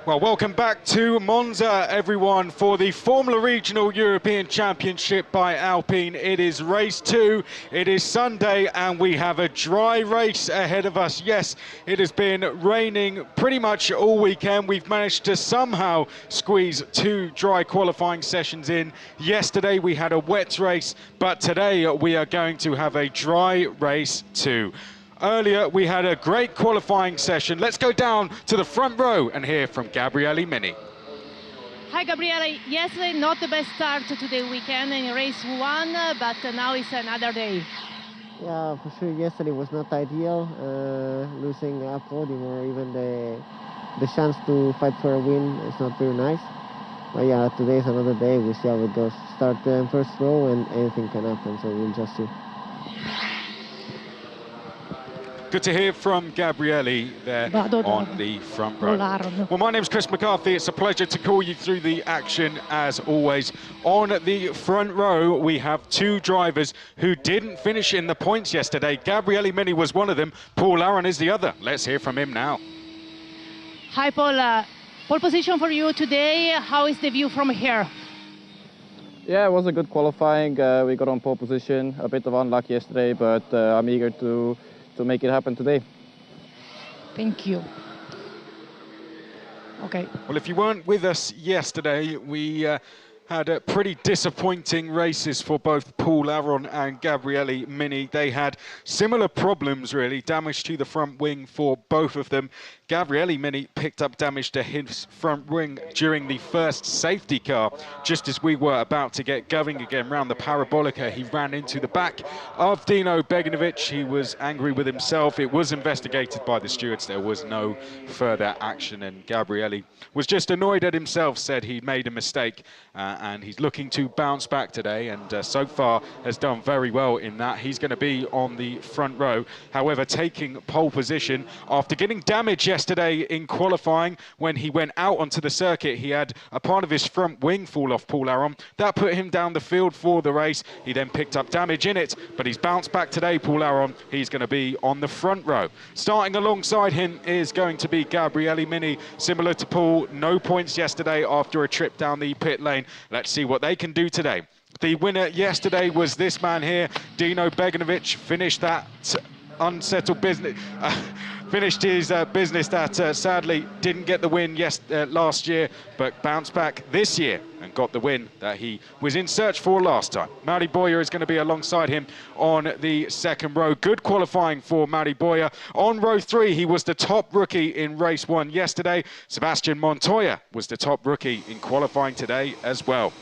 Well, welcome back to Monza, everyone, for the Formula Regional European Championship by Alpine. It is race 2, it is Sunday, and we have a dry race ahead of us. Yes, it has been raining pretty much all weekend. We've managed to somehow squeeze 2 dry qualifying sessions in. Yesterday we had a wet race, but today we are going to have a dry race too. Earlier, we had a great qualifying session. Let's go down to the front row and hear from Gabriele Mini. Hi, Gabriele. Yesterday, not the best start to the weekend in race 1, but now it's another day. Yeah, for sure. Yesterday was not ideal. Losing a podium or even the chance to fight for a win is not very nice. But yeah, today is another day. We'll see how it goes. Start in first row and anything can happen, so we'll just see. Good to hear from Gabriele there on the front row. Well, my name's Chris McCarthy. It's a pleasure to call you through the action as always. On the front row, we have 2 drivers who didn't finish in the points yesterday. Gabriele Mini was one of them. Paul Aron is the other. Let's hear from him now. Hi, Paul. Pole position for you today. How is the view from here? Yeah, it was a good qualifying. We got on pole position. A bit of unluck yesterday, but I'm eager to make it happen today. Thank you. Okay. Well, if you weren't with us yesterday, we had pretty disappointing races for both Paul Aron and Gabriele Mini. They had similar problems, really. Damage to the front wing for both of them. Gabriele Mini picked up damage to his front wing during the first safety car. Just as we were about to get going again round the parabolica, he ran into the back of Dino Beganovic. He was angry with himself. It was investigated by the stewards. There was no further action, and Gabriele was just annoyed at himself, said he'd made a mistake, and he's looking to bounce back today, and so far has done very well in that. He's going to be on the front row, however, taking pole position after getting damage yesterday in qualifying. When he went out onto the circuit, he had a part of his front wing fall off, Paul Aron. That put him down the field for the race. He then picked up damage in it, but he's bounced back today, Paul Aron. He's going to be on the front row. Starting alongside him is going to be Gabriele Mini. Similar to Paul, no points yesterday after a trip down the pit lane. Let's see what they can do today. The winner yesterday was this man here, Dino Beganovic. Finished that unsettled business. Finished his business that sadly didn't get the win last year, but bounced back this year and got the win that he was in search for last time. Mauri Boyer is going to be alongside him on the second row. Good qualifying for Mauri Boyer. On row 3, he was the top rookie in race 1 yesterday. Sebastian Montoya was the top rookie in qualifying today as well.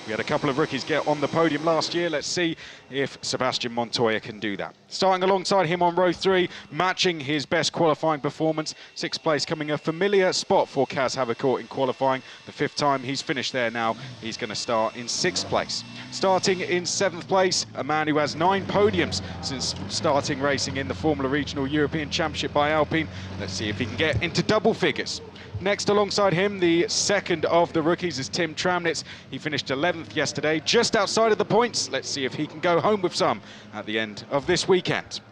We had a couple of rookies get on the podium last year. Let's see if Sebastian Montoya can do that. Starting alongside him on row 3, matching his best qualifying performance. 6th place coming a familiar spot for Kaz Havercourt in qualifying. The 5th time he's finished there now. He's going to start in 6th place. Starting in 7th place, a man who has 9 podiums since starting racing in the Formula Regional European Championship by Alpine. Let's see if he can get into double figures. Next alongside him, the second of the rookies is Tim Tramnitz. He finished 11th yesterday, just outside of the points. Let's see if he can go home with some at the end of this weekend.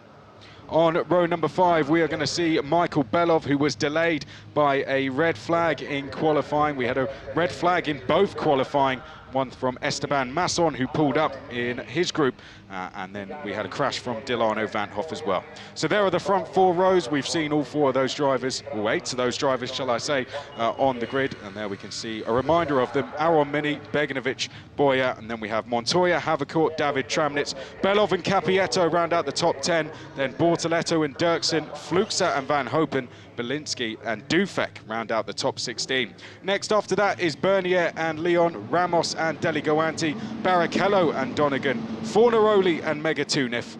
On row number 5, we are going to see Michael Belov, who was delayed by a red flag in qualifying. We had a red flag in both qualifying, one from Esteban Masson, who pulled up in his group, and then we had a crash from Delano Van Hoff as well. So there are the front 4 rows. We've seen all 4 of those drivers, or 8 of those drivers, shall I say, on the grid, and there we can see a reminder of them: Aron, Mini, Beganovic, Boyer, and then we have Montoya, Havercourt, David, Tramnitz, Belov and Capietto round out the top 10, then Bortoletto and Dirksen, Fluxa and Van Hopen, Belinsky and Dufek round out the top 16. Next after that is Bernier and Leon, Ramos and Deligoanti, Barrichello and Donegan, Fornaroli and Megatunif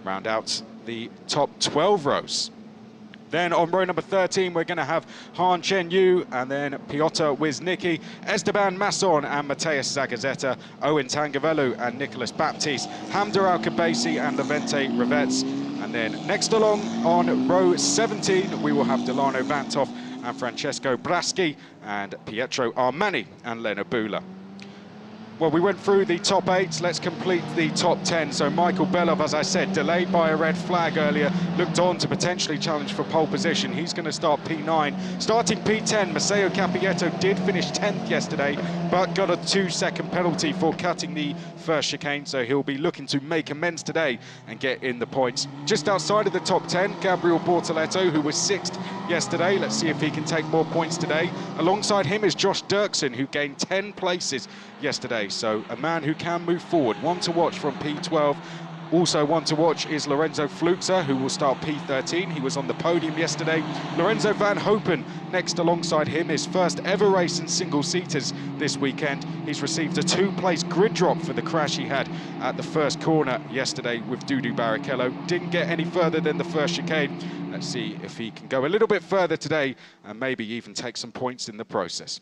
round out the top 12 rows. Then on row number 13, we're going to have Han Chen Yu, and then Piotr Wisnicki, Esteban Masson and Mateus Zagazeta, Owen Tangavelu and Nicholas Baptiste, Hamza Al-Kabasi and Levente Rivets. And then next along on row 17, we will have Delano Vanthoff and Francesco Braschi and Pietro Armani and Lena Bula. Well, we went through the top 8. Let's complete the top 10. So Michael Belov, as I said, delayed by a red flag earlier, looked on to potentially challenge for pole position. He's going to start P9. Starting P10, Matteo Capietto did finish 10th yesterday, but got a 2-second penalty for cutting the first chicane, so he'll be looking to make amends today and get in the points. Just outside of the top 10, Gabriel Bortoletto, who was 6th yesterday. Let's see if he can take more points today. Alongside him is Josh Dirksen, who gained 10 places yesterday, so a man who can move forward. One to watch from P12. Also one to watch is Lorenzo Fluxer, who will start P13. He was on the podium yesterday. Lorenzo Van Hopen next alongside him, his first ever race in single-seaters this weekend. He's received a 2-place grid drop for the crash he had at the first corner yesterday with Dudu Barrichello. Didn't get any further than the first chicane. Let's see if he can go a little bit further today and maybe even take some points in the process.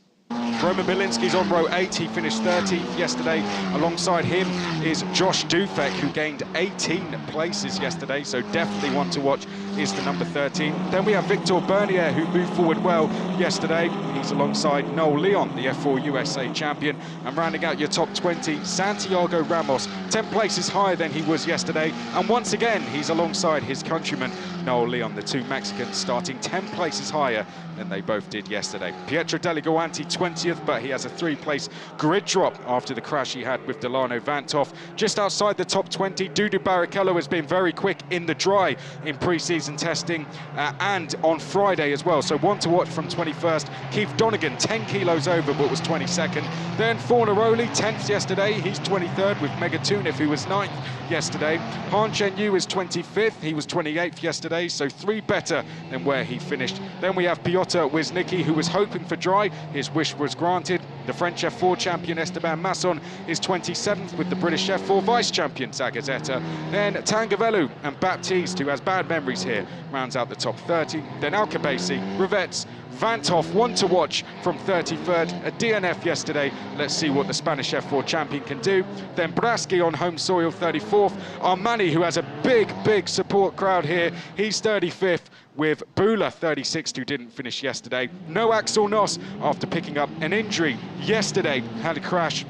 Roman Bilinski's on row 8, he finished 13th yesterday. Alongside him is Josh Dufek, who gained 18 places yesterday, so definitely one to watch is the number 13. Then we have Victor Bernier, who moved forward well yesterday. He's alongside Noel Leon, the F4 USA champion. And rounding out your top 20, Santiago Ramos, 10 places higher than he was yesterday. And once again, he's alongside his countryman, Noel Leon, the two Mexicans, starting 10 places higher than they both did yesterday. Pietro Deligoanti 20th, but he has a 3-place grid drop after the crash he had with Delano Vanthoff. Just outside the top 20, Dudu Barrichello has been very quick in the dry in pre-season testing and on Friday as well. So one to watch from 21st. Keith Donegan, 10 kilos over, but was 22nd. Then Fornaroli, 10th yesterday. He's 23rd with Megatunic, who was 9th yesterday. Han Chen Yu is 25th. He was 28th yesterday, so 3 better than where he finished. Then we have Piotr Wisnicki, who was hoping for dry. His wish was granted. The French F4 champion Esteban Masson is 27th with the British F4 vice champion Zagazeta. Then Tangavelu and Baptiste, who has bad memories here, rounds out the top 30. Then Alcabasi, Rivets, Vanthoff, one to watch from 33rd, a DNF yesterday. Let's see what the Spanish F4 champion can do. Then Braski on home soil, 34th. Armani, who has a big support crowd here, he's 35th. With Bula, 36th, who didn't finish yesterday. No Axel Noss, after picking up an injury yesterday, had a crash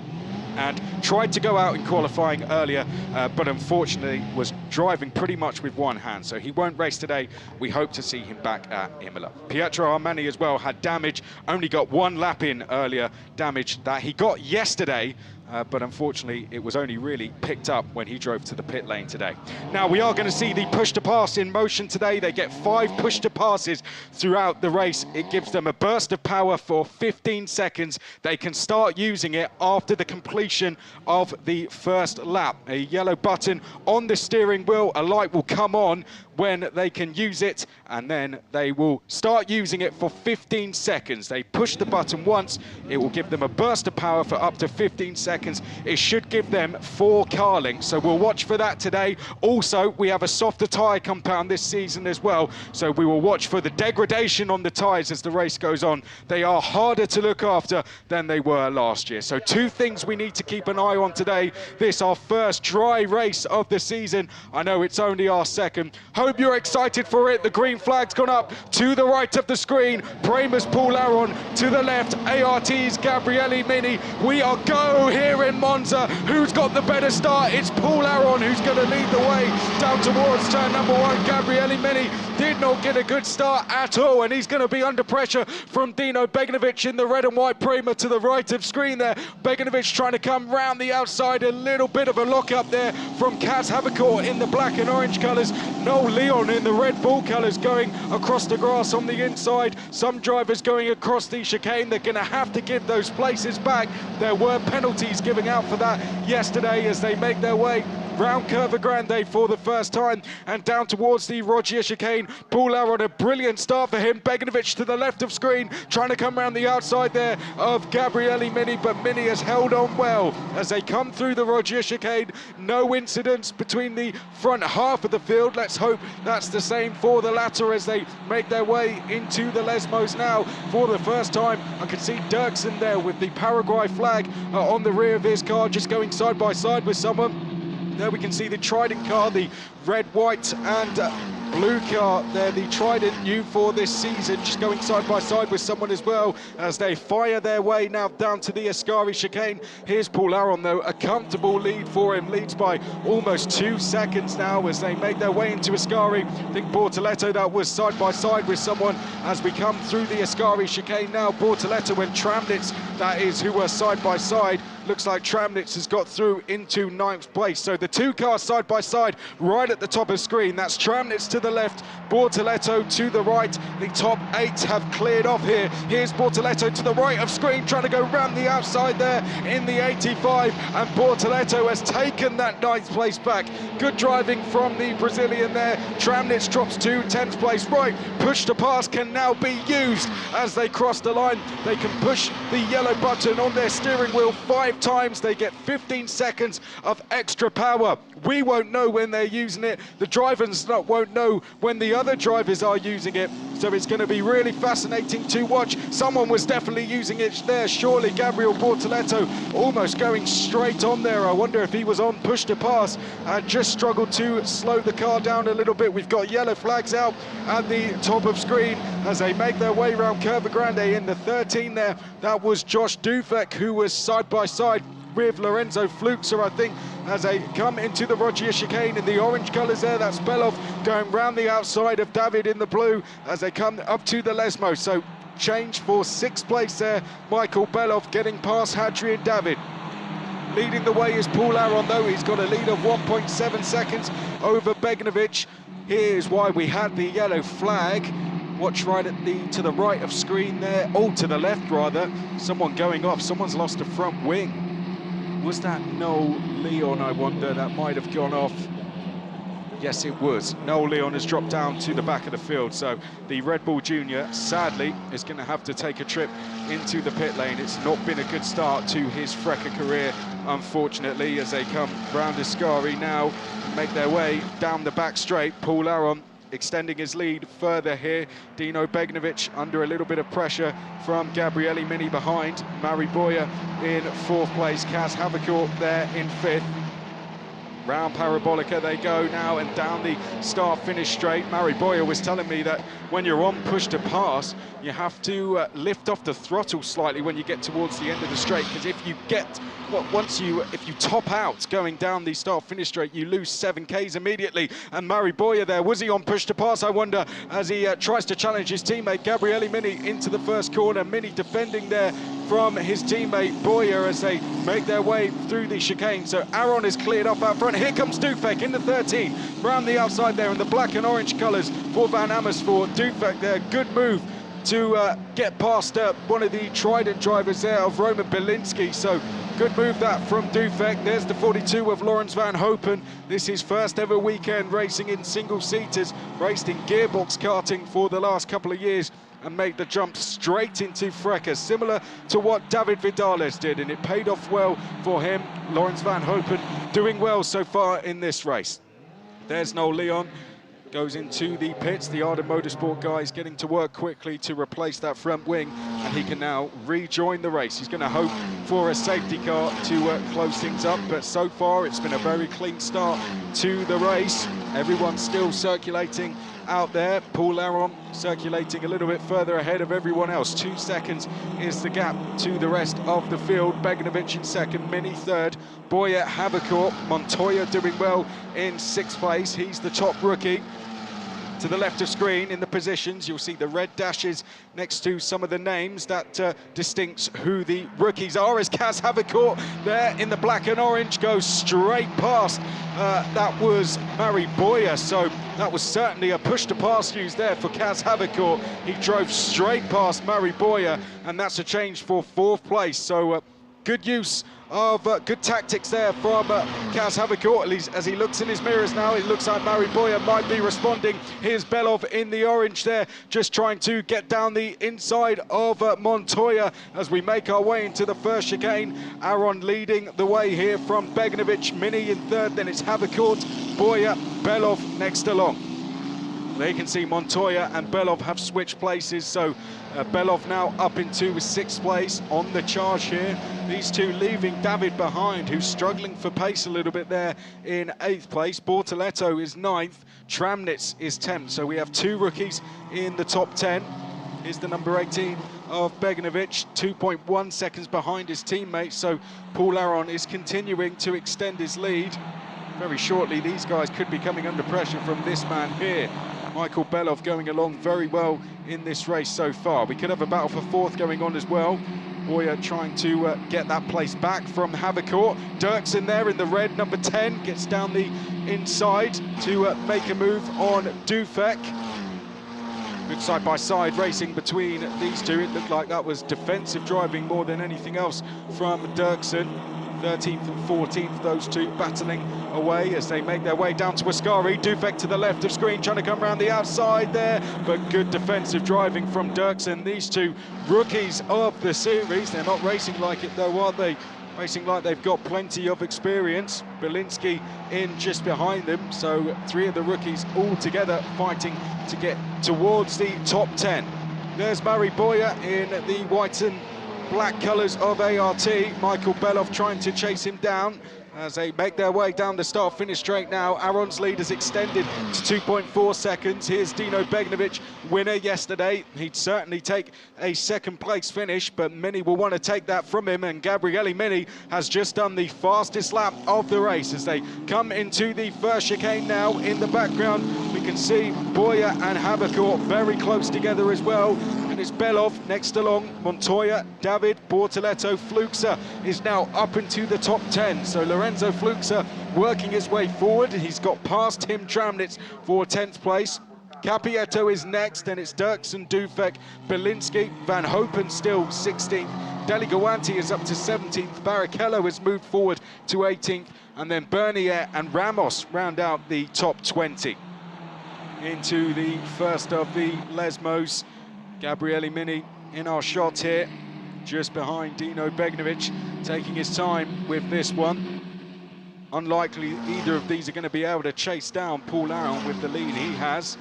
and tried to go out in qualifying earlier, but unfortunately was driving pretty much with one hand, so he won't race today. We hope to see him back at Imola. Pietro Armani as well had damage, only got 1 lap in earlier, damage that he got yesterday, but unfortunately it was only really picked up when he drove to the pit lane today. Now we are going to see the push to pass in motion today. They get 5 push to passes throughout the race. It gives them a burst of power for 15 seconds. They can start using it after the completion of the first lap. A yellow button on the steering wheel, a light will come on when they can use it, and then they will start using it for 15 seconds. They push the button once, it will give them a burst of power for up to 15 seconds. It should give them 4 car lengths, so we'll watch for that today. Also, we have a softer tyre compound this season as well, so we will watch for the degradation on the tyres as the race goes on. They are harder to look after than they were last year. So 2 things we need to keep an eye on today. This, our first dry race of the season. I know it's only our second. Hope you're excited for it. The green flag's gone up to the right of the screen. Prama's Paul Aron to the left. ART's Gabriele Mini. We are go here in Monza. Who's got the better start? It's Paul Aron who's going to lead the way down towards turn number 1. Gabriele Mini did not get a good start at all, and he's going to be under pressure from Dino Beganovic in the red and white Prema to the right of screen there. Beganovic trying to come round the outside. A little bit of a lock up there from Kaz Havercourt in the black and orange colours. Noel Leon in the Red Bull colours going across the grass on the inside. Some drivers going across the chicane. They're going to have to give those places back. There were penalties giving out for that yesterday as they make their way round Curva Grande for the first time and down towards the Rogier chicane. Paul Aron, a brilliant start for him. Beganovic to the left of screen, trying to come around the outside there of Gabriele Mini, but Mini has held on well as they come through the Rogier chicane. No incidents between the front half of the field. Let's hope that's the same for the latter as they make their way into the Lesmos now for the first time. I can see Dirksen there with the Paraguay flag on the rear of his car, just going side by side with someone. There we can see the Trident car, the red, white and blue car there, the Trident new for this season, just going side by side with someone as well as they fire their way now down to the Ascari chicane. Here's Paul Aron though, a comfortable lead for him, leads by almost 2 seconds now as they make their way into Ascari. I think Bortoleto, that was side by side with someone as we come through the Ascari chicane now. Bortoleto and Tramnitz, that is who were side by side. Looks like Tramnitz has got through into 9th place. So the 2 cars side by side right at the top of screen. That's Tramnitz to the left, Bortoleto to the right. The top 8 have cleared off here. Here's Bortoleto to the right of screen, trying to go round the outside there in the 85. And Bortoleto has taken that 9th place back. Good driving from the Brazilian there. Tramnitz drops to 10th place. Right, push to pass can now be used as they cross the line. They can push the yellow button on their steering wheel 5 times. They get 15 seconds of extra power. We won't know when they're using it. The drivers won't know when the other drivers are using it. So it's going to be really fascinating to watch. Someone was definitely using it there. Surely Gabriel Bortoleto almost going straight on there. I wonder if he was on push to pass and just struggled to slow the car down a little bit. We've got yellow flags out at the top of screen as they make their way around Curva Grande in the 13 there. That was Josh Dufek, who was side by side with Lorenzo Fluxer, I think, as they come into the Roggia chicane in the orange colours there. That's Belov going round the outside of David in the blue as they come up to the Lesmo. So change for 6th place there. Michael Belov getting past Hadrian David. Leading the way is Paul Aron though. He's got a lead of 1.7 seconds over Begnovic. Here's why we had the yellow flag. Watch right at to the right of screen there. Oh, to the left rather. Someone going off. Someone's lost a front wing. Was that Noel Leon, I wonder? That might have gone off. Yes, it was. Noel Leon has dropped down to the back of the field. So the Red Bull Junior, sadly, is going to have to take a trip into the pit lane. It's not been a good start to his FRECA career, unfortunately, as they come round Ascari now, make their way down the back straight. Paul Aron extending his lead further here. Dino Begnovic under a little bit of pressure from Gabriele Mini behind. Mari Boya in 4th place. Kaz Havercourt there in 5th. Round Parabolica they go now and down the start-finish straight. Mari Boya was telling me that when you're on push to pass, you have to lift off the throttle slightly when you get towards the end of the straight, because if you get, if you top out going down the start-finish straight, you lose 7Ks immediately. And Mari Boya there, was he on push to pass, I wonder, as he tries to challenge his teammate Gabriele Mini into the first corner. Mini defending there from his teammate Boya as they make their way through the chicane. So Aron is cleared up out front. Here comes Dufek in the 13, round the outside there in the black and orange colours for Van Amersfoort. Dufek there, good move to get past one of the Trident drivers there of Roman Belinsky. So good move that from Dufek. There's the 42 of Lawrence Van Hopen. This is first ever weekend racing in single-seaters, raced in gearbox karting for the last couple of years, and made the jump straight into FRECA, similar to what David Vidales did, and it paid off well for him. Lawrence Van Hopen doing well so far in this race. There's Noel Leon, goes into the pits. The Arden Motorsport guy is getting to work quickly to replace that front wing, and he can now rejoin the race. He's going to hope for a safety car to close things up, but so far it's been a very clean start to the race. Everyone's still circulating out there. Paul Aron circulating a little bit further ahead of everyone else. 2 seconds is the gap to the rest of the field. Begnovic in 2nd, Mini 3rd, Boya, Havercourt, Montoya doing well in 6th place. He's the top rookie. To the left of screen in the positions, you'll see the red dashes next to some of the names that distincts who the rookies are, as Kaz Havercourt there in the black and orange goes straight past. That was Mari Boya, so that was certainly a push to pass used there for Kaz Havercourt. He drove straight past Mari Boya, and that's a change for 4th place. So good use of good tactics there from Kaz Havercourt. At least as he looks in his mirrors now, it looks like Mari Boya might be responding. Here's Belov in the orange there, just trying to get down the inside of Montoya as we make our way into the first chicane. Aron leading the way here from Begnovic, Mini in 3rd, then it's Havercourt, Boya, Belov next along. They can see Montoya and Belov have switched places, so Belov now up into 6th place on the charge here. These two leaving David behind, who's struggling for pace a little bit there in 8th place. Bortoletto is 9th, Tramnitz is 10th, so we have 2 rookies in the top 10. Here's the number 18 of Beganovic, 2.1 seconds behind his teammates, so Paul Aron is continuing to extend his lead. Very shortly, these guys could be coming under pressure from this man here. Michael Belov going along very well in this race so far. We could have a battle for 4th going on as well. Boyer trying to get that place back from Havercourt. Dirksen there in the red, number 10, gets down the inside to make a move on Dufek. Good side-by-side racing between these two. It looked like that was defensive driving more than anything else from Dirksen. 13th and 14th, those two battling away as they make their way down to Ascari. Dufek to the left of screen, trying to come around the outside there, but good defensive driving from Dirksen. These two rookies of the series, they're not racing like it though, are they? Racing like they've got plenty of experience. Belinsky in just behind them, so 3 of the rookies all together fighting to get towards the top 10. There's Murray Boyer in the white and black colours of ART. Michael Belov trying to chase him down as they make their way down the start-finish straight now. Aron's lead has extended to 2.4 seconds. Here's Dino Beganovic, winner yesterday. He'd certainly take a 2nd place finish, but Mini will want to take that from him, and Gabriele Mini has just done the fastest lap of the race as they come into the first chicane now. In the background, we can see Boyer and Havercourt very close together as well. And it's Belov next along, Montoya, David, Bortoletto. Fluxa is now up into the top 10. So Lorenzo Fluxa working his way forward. He's got past him, Tramnitz, for 10th place. Capietto is next, and it's Dirksen, Dufek, Belinsky, Van Hopen still 16th. Deligoanti is up to 17th. Barrichello has moved forward to 18th. And then Bernier and Ramos round out the top 20. Into the first of the Lesmos. Gabriele Mini in our shot here, just behind Dino Beganovic, taking his time with this one. Unlikely either of these are going to be able to chase down Paul Aron with the lead he has,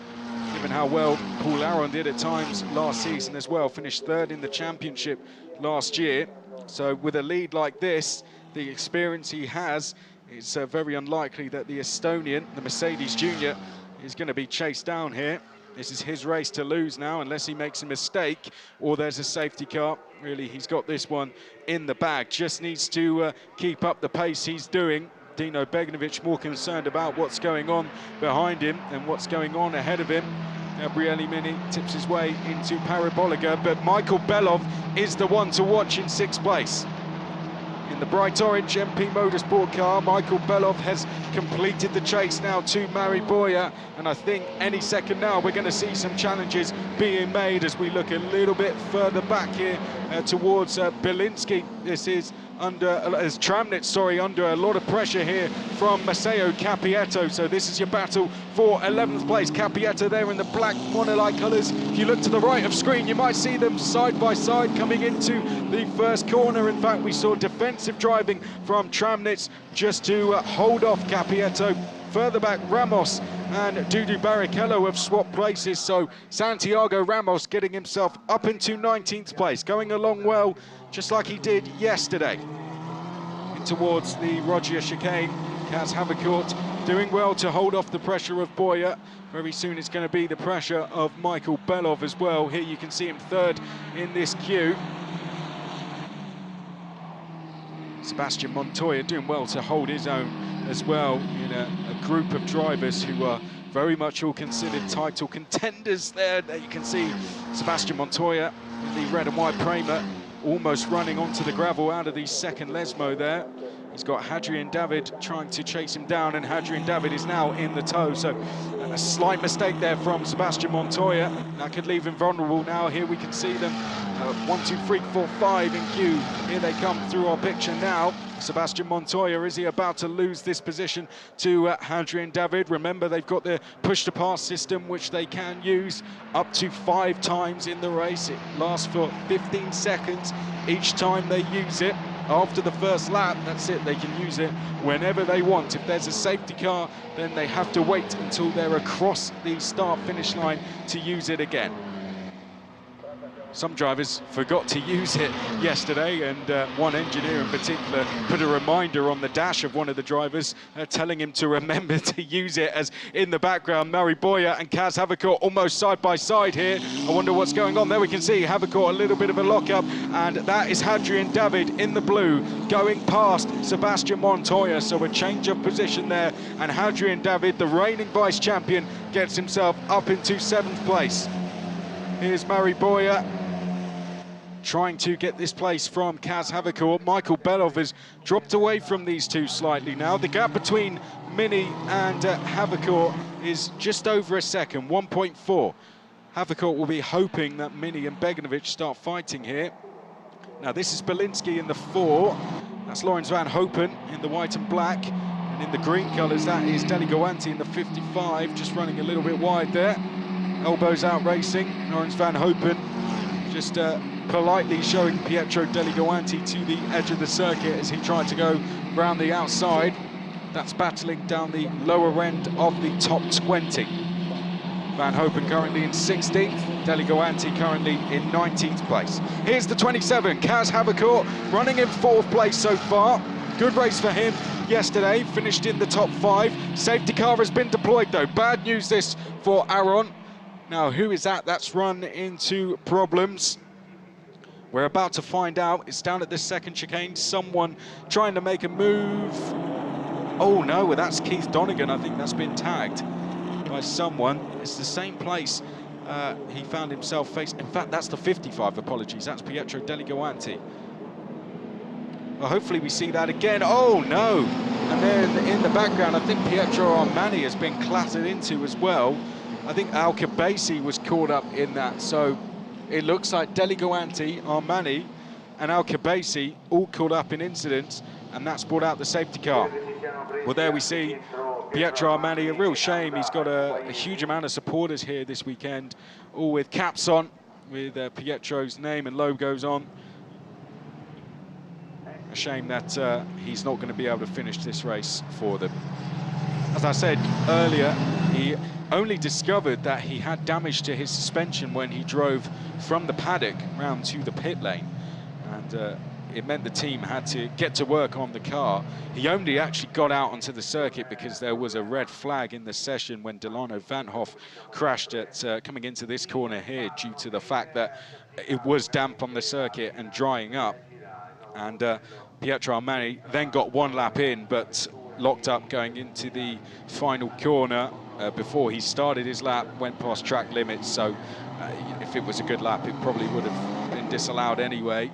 given how well Paul Aron did at times last season as well. Finished 3rd in the championship last year. So with a lead like this, the experience he has, it's very unlikely that the Estonian, the Mercedes Junior, is going to be chased down here. This is his race to lose now, unless he makes a mistake or there's a safety car. Really, he's got this one in the bag. Just needs to keep up the pace he's doing. Dino Beganovic more concerned about what's going on behind him than what's going on ahead of him. Gabriele Mini tips his way into Parabolica, but Michael Belov is the one to watch in 6th place. In the bright orange MP Motorsport car, Michael Belov has completed the chase now to Murray Boyer, and I think any second now we're going to see some challenges being made as we look a little bit further back here towards Belinsky. This is under Tramnitz, under a lot of pressure here from Maceo Capietto. So this is your battle for 11th place. Capietto there in the black monolite colours. If you look to the right of screen, you might see them side by side coming into the first corner. In fact, we saw defensive driving from Tramnitz just to hold off Capietto. Further back, Ramos and Dudu Barrichello have swapped places, so Santiago Ramos getting himself up into 19th place, going along well, just like he did yesterday. In towards the Rogia chicane, Kaz Havercourt doing well to hold off the pressure of Boyer. Very soon it's going to be the pressure of Michael Belov as well. Here you can see him 3rd in this queue. Sebastian Montoya doing well to hold his own as well in a group of drivers who are very much all considered title contenders there. There you can see Sebastian Montoya in the red and white Prema almost running onto the gravel out of the second Lesmo there. He's got Hadrian David trying to chase him down, and Hadrian David is now in the tow. So a slight mistake there from Sebastian Montoya. That could leave him vulnerable now. Here we can see them 1, 2, 3, 4, 5 in queue. Here they come through our picture now. Sebastian Montoya, is he about to lose this position to Hadrian David? Remember, they've got the push-to-pass system, which they can use up to 5 times in the race. It lasts for 15 seconds each time they use it. after the first lap, that's it. They can use it whenever they want. If there's a safety car, then they have to wait until they're across the start-finish line to use it again. Some drivers forgot to use it yesterday, and one engineer in particular put a reminder on the dash of one of the drivers telling him to remember to use it, as in the background Mary Boyer and Kaz Havercourt almost side by side here. I wonder what's going on. There we can see Havercourt, a little bit of a lock-up, and that is Hadrian David in the blue going past Sebastian Montoya, so a change of position there, and Hadrian David, the reigning vice champion, gets himself up into 7th place. Here's Mary Boyer trying to get this place from Kaz Havercourt. Michael Belov has dropped away from these two slightly now. The gap between Mini and Havercourt is just over a second, 1.4. Havercourt will be hoping that Mini and Beganovic start fighting here. Now this is Belinsky in the 4. That's Lawrence Van Hopen in the white and black. And in the green colours, that is Deligoanti in the 55, just running a little bit wide there. Elbows out racing. Lawrence Van Hopen just politely showing Pietro Deligoanti to the edge of the circuit as he tried to go round the outside. That's battling down the lower end of the top 20. Van Hopen currently in 16th, Deligoanti currently in 19th place. Here's the 27, Kaz Havercourt running in 4th place so far. Good race for him yesterday, finished in the top 5. Safety car has been deployed though. Bad news this for Aron. Now, who is that? That's run into problems. We're about to find out. It's down at the second chicane. Someone trying to make a move. Oh no, well, that's Keith Donegan. I think that's been tagged by someone. It's the same place he found himself facing. In fact, that's the 55, apologies. That's Pietro Deligoanti. Well, hopefully we see that again. Oh no! And then in the background, I think Pietro Armani has been clattered into as well. I think Al Kabasi was caught up in that. So it looks like Deligoanti, Armani, and Al Kabasi all caught up in incidents, and that's brought out the safety car. Well, there we see Pietro Armani. A real shame. He's got a huge amount of supporters here this weekend, all with caps on, with Pietro's name and logos on. A shame that he's not going to be able to finish this race for them. As I said earlier, he only discovered that he had damage to his suspension when he drove from the paddock round to the pit lane, and it meant the team had to get to work on the car. He only actually got out onto the circuit because there was a red flag in the session when Delano Van Hoff crashed at coming into this corner here, due to the fact that it was damp on the circuit and drying up. And Pietro Armani then got one lap in, but locked up going into the final corner before he started his lap, went past track limits. So if it was a good lap, it probably would have been disallowed anyway.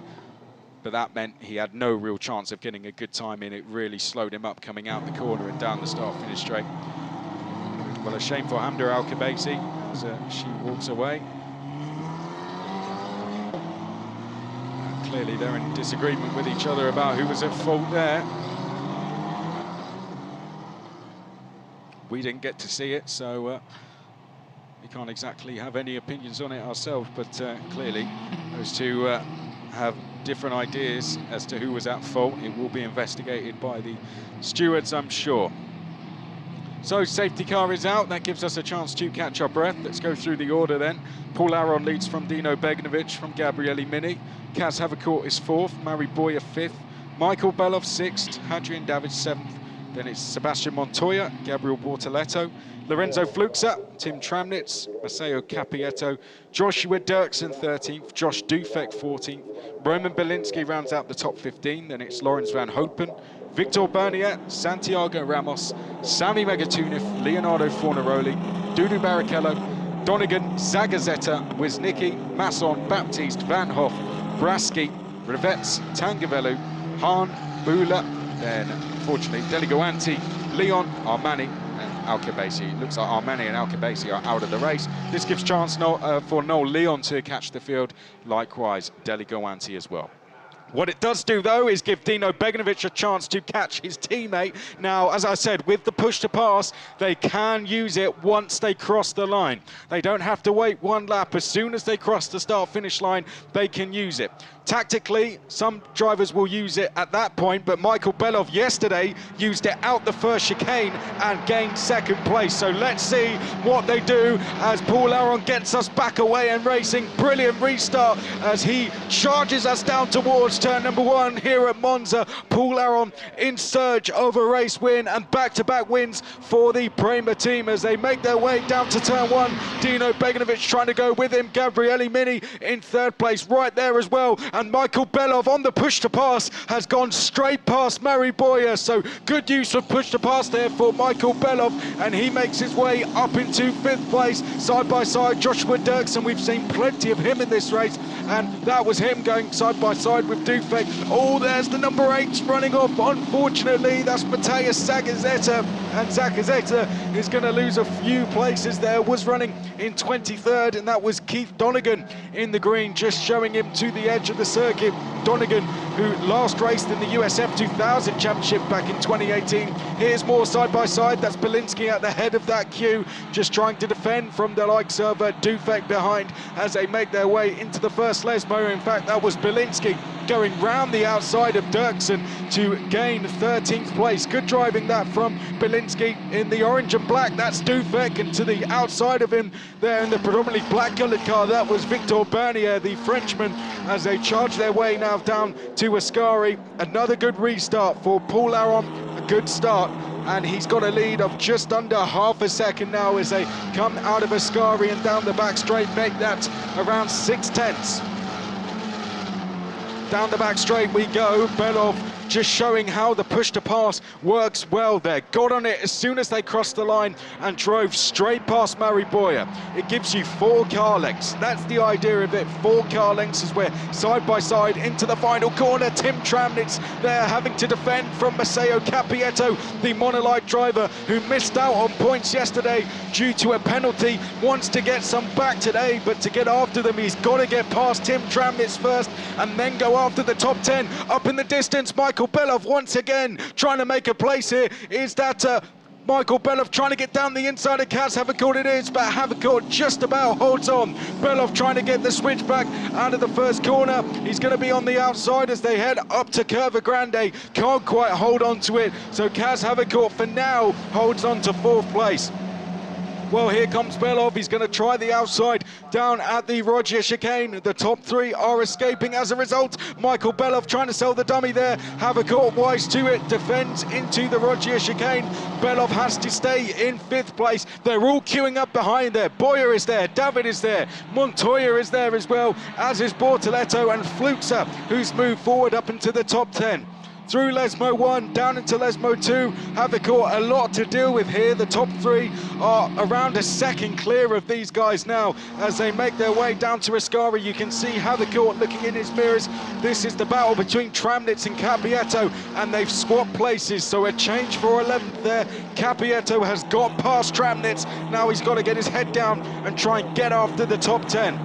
But that meant he had no real chance of getting a good time in. It really slowed him up coming out the corner and down the start-finish straight. Well, a shame for Hamda Al Kabasi as she walks away. Clearly they're in disagreement with each other about who was at fault there. We didn't get to see it, so we can't exactly have any opinions on it ourselves, but clearly those two have different ideas as to who was at fault. It will be investigated by the stewards, I'm sure. So safety car is out. That gives us a chance to catch our breath. Let's go through the order then. Paul Aron leads from Dino Beganovic from Gabriele Mini. Kaz Havercourt is 4th, Mary Boyer 5th, Michael Belov 6th, Hadrian David 7th. Then it's Sebastian Montoya, Gabriel Bortoletto, Lorenzo Fluxa, Tim Tramnitz, Maceo Capietto, Joshua Dirksen 13th, Josh Dufek 14th, Roman Belinsky rounds out the top 15. Then it's Lawrence Van Hopen, Victor Bernier, Santiago Ramos, Sami Megatunif, Leonardo Fornaroli, Dudu Barrichello, Donegan, Zagazzetta, Wisnicki, Masson, Baptiste, Van Hoff, Braschi, Rivets, Tangavelu, Hahn, Bula, then unfortunately Deligoanti, Leon, Armani and Al Kabasi. It looks like Armani and Al Kabasi are out of the race. This gives chance for Noel Leon to catch the field, likewise Deligoanti as well. What it does do, though, is give Dino Beganovic a chance to catch his teammate. Now, as I said, with the push to pass, they can use it once they cross the line. They don't have to wait one lap. As soon as they cross the start-finish line, they can use it. Tactically, some drivers will use it at that point, but Michael Belov yesterday used it out the first chicane and gained second place. So let's see what they do as Paul Aron gets us back away and racing. Brilliant restart as he charges us down towards turn number 1 here at Monza. Paul Aron in search of a race win and back-to-back wins for the Prema team as they make their way down to turn 1. Dino Beganovic trying to go with him. Gabriele Mini in third place right there as well. And Michael Belov on the push to pass has gone straight past Mari Boyer. So good use of push to pass there for Michael Belov, and he makes his way up into 5th place. Side by side, Joshua Dirksen. We've seen plenty of him in this race, and that was him going side by side with Dufek. Oh, there's the number 8 running off. Unfortunately, that's Mateusz Zagazeta, and Zagazeta is going to lose a few places there. Was running in 23rd, and that was Keith Donegan in the green, just showing him to the edge of the circuit. Donegan, who last raced in the USF 2000 Championship back in 2018. Here's more side by side. That's Belinsky at the head of that queue, just trying to defend from the likes of Dufek behind as they make their way into the first Lesmo. In fact, that was Belinsky going round the outside of Dirksen to gain 13th place. Good driving that from Belinsky in the orange and black. That's Dufek, and to the outside of him there in the predominantly black-coloured car, that was Victor Bernier, the Frenchman, as they charge their way now down to Ascari. Another good restart for Paul Aron, a good start, and he's got a lead of just under half a second now as they come out of Ascari and down the back straight, make that around 6/10. Down the back straight we go. Belov just showing how the push to pass works well there. Got on it as soon as they crossed the line and drove straight past Mari Boyer. It gives you 4 car lengths. That's the idea of it. 4 car lengths as we're side by side into the final corner. Tim Tramnitz there having to defend from Matteo Capietto, the Monolite driver who missed out on points yesterday due to a penalty. Wants to get some back today, but to get after them, he's got to get past Tim Tramnitz first and then go after the top 10. Up in the distance, Michael Belov once again trying to make a place here. Is that Michael Belov trying to get down the inside of Kaz Havercourt? It is, but Havercourt just about holds on. Belov trying to get the switch back out of the first corner. He's going to be on the outside as they head up to Curva Grande. Can't quite hold on to it, so Kaz Havercourt for now holds on to 4th place. Well, here comes Belov. He's going to try the outside down at the Rogier chicane. The top 3 are escaping as a result. Michael Belov trying to sell the dummy there. Havercourt wise to it, defends into the Rogier chicane. Belov has to stay in 5th place. They're all queuing up behind there. Boyer is there, David is there, Montoya is there as well, as is Bortoletto and Fluxa, who's moved forward up into the top 10. Through Lesmo 1, down into Lesmo 2. Havercourt a lot to deal with here. The top 3 are around a second clear of these guys now as they make their way down to Ascari. You can see Havercourt looking in his mirrors. This is the battle between Tramnitz and Capietto, and they've swapped places, so a change for 11th there. Capietto has got past Tramnitz. Now he's got to get his head down and try and get after the top 10.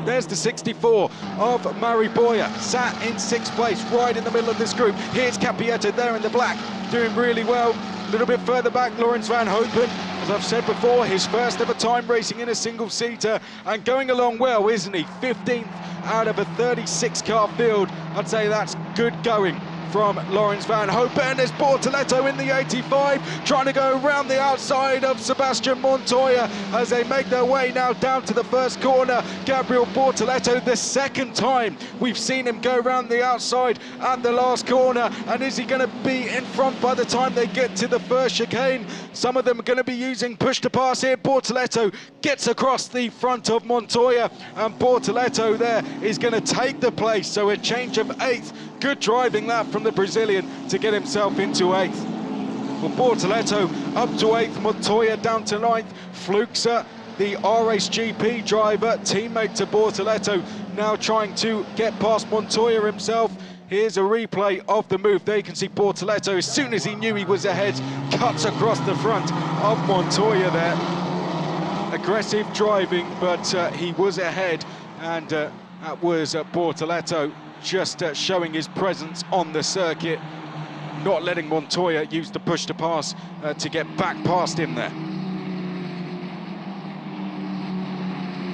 There's the 64 of Mari Boyer, sat in 6th place, right in the middle of this group. Here's Capietto there in the black, doing really well. A little bit further back, Lawrence Van Hopen, as I've said before, his first ever time racing in a single-seater, and going along well, isn't he? 15th out of a 36-car field. I'd say that's good going from Lawrence Van Hopen. There's Bortoletto in the 85, trying to go around the outside of Sebastian Montoya as they make their way now down to the first corner. Gabriel Bortoletto, the 2nd time we've seen him go around the outside at the last corner, and is he going to be in front by the time they get to the first chicane? Some of them are going to be using push to pass here. Bortoletto gets across the front of Montoya, and Bortoletto there is going to take the place, so a change of 8th. Good driving that from the Brazilian to get himself into 8th. Well, Bortoletto up to 8th, Montoya down to 9th. Fluxa, the R-Race GP driver, teammate to Bortoletto, now trying to get past Montoya himself. Here's a replay of the move. There you can see Bortoletto, as soon as he knew he was ahead, cuts across the front of Montoya there. Aggressive driving, but he was ahead, and that was Bortoletto just showing his presence on the circuit, not letting Montoya use the push to pass to get back past him there.